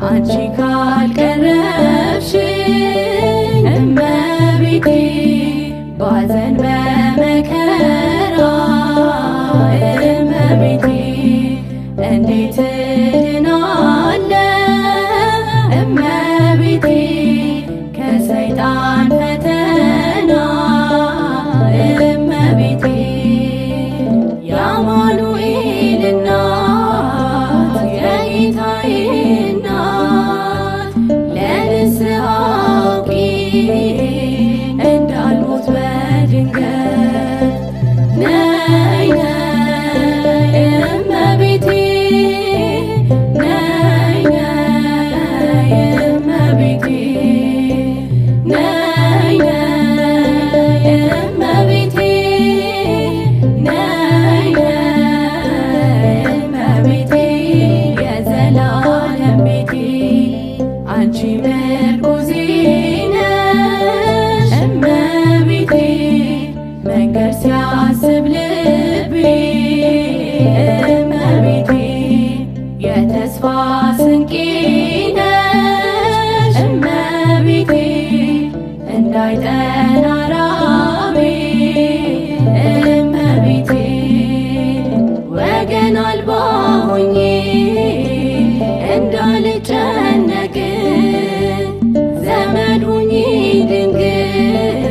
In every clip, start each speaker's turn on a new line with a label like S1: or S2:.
S1: አንቺ ካልቀረብሽኝ እመቤቴ ባዘን በመከራ እመቤቴ እንዴት እድናለሁ እመቤቴ ከሰይጣን ፈተና እመቤቴ የአማኑኤል እናት የጌታዬ እናት ለንስሐ አውቂኝ እንዳልሞት በድንገት ነይ ነይ እመቤቴ ነይ ነይ እመቤቴ ነይ ነይ እመቤቴ ነይ ነይ እመቤቴ የዘላለም ቤቴ አንቺ ምርኩዜ ነሽ እመቤቴ መንገድ ሲያስብ ልቤ እመቤቴ የተስፋ ስንቄ ነሽ እመቤቴ እንዳይጠና ራቤ እመቤቴ ወገን አልባ ሆኜ እንዳልጨነቅ ዘመድ ሁኚ ድንግል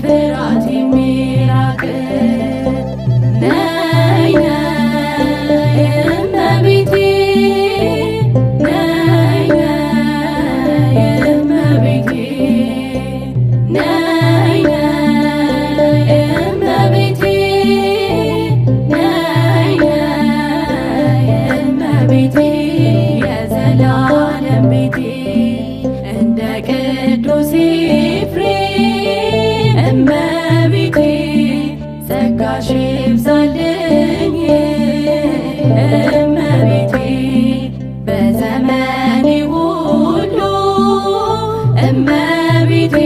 S1: ፍርሃት የሚራቅ ነይ ነይ እመቤቴ ነይ ነይ እመቤቴ ነይ ነይ እመቤቴ ነይ ነይ እመቤቴ የዘላለም ቤቴ እንደ ቅዱስ ኤፍሬም እመቤቴ ጸጋሽ ይብዛልኝ እመቤቴ በዘመኔ ሁሉ እመቤቴ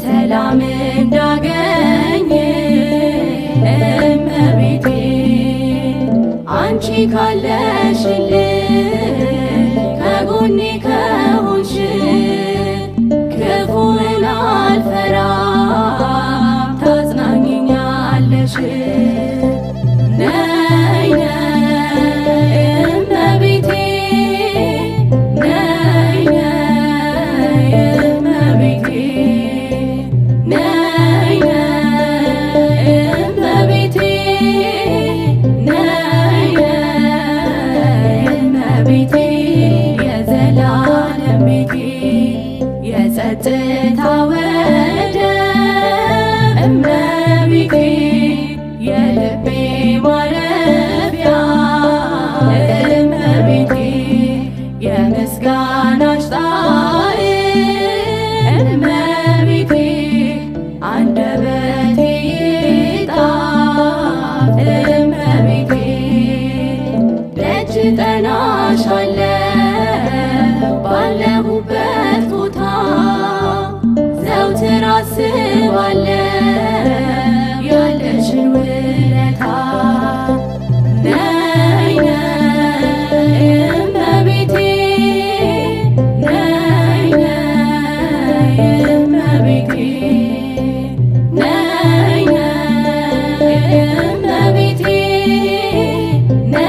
S1: ሰላም እንዳገኝ እመቤቴ አንቺ ካለሽልኝ ከጎኔ ከሆንሽ ክፉን አልፈራም ታጽናኝኛለሽ ነይ ነይ እመቤቴ ነይ ነይ እመቤቴ ነይ ነይ እመቤቴ ነይ ነይ እመቤቴ የዘላለም ቤቴ የጸጥታ ወደብ እመቤቴ የልቤ ማረፊያ እመቤቴ የምስጋናሽ ጣዕም እመቤቴ አንደበቴ ይጣፍ እመቤቴ ደጅ እጠናሻለሁ ባለሁበት ቦታ ዘውትር አስባለሁ ያለሽን ውለታ ነይ ነይ እመቤቴ ነይ ነይ እመቤቴ ነይ ነይ እመቤቴ ነይ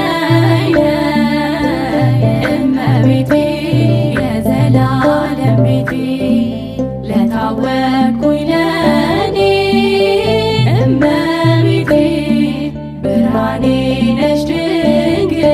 S1: ነይ እመቤቴ የዘላለም ቤቴ ለታወቅኩኝ ለኔ እመቤቴ ብርሃኔ ነሽ ድንግል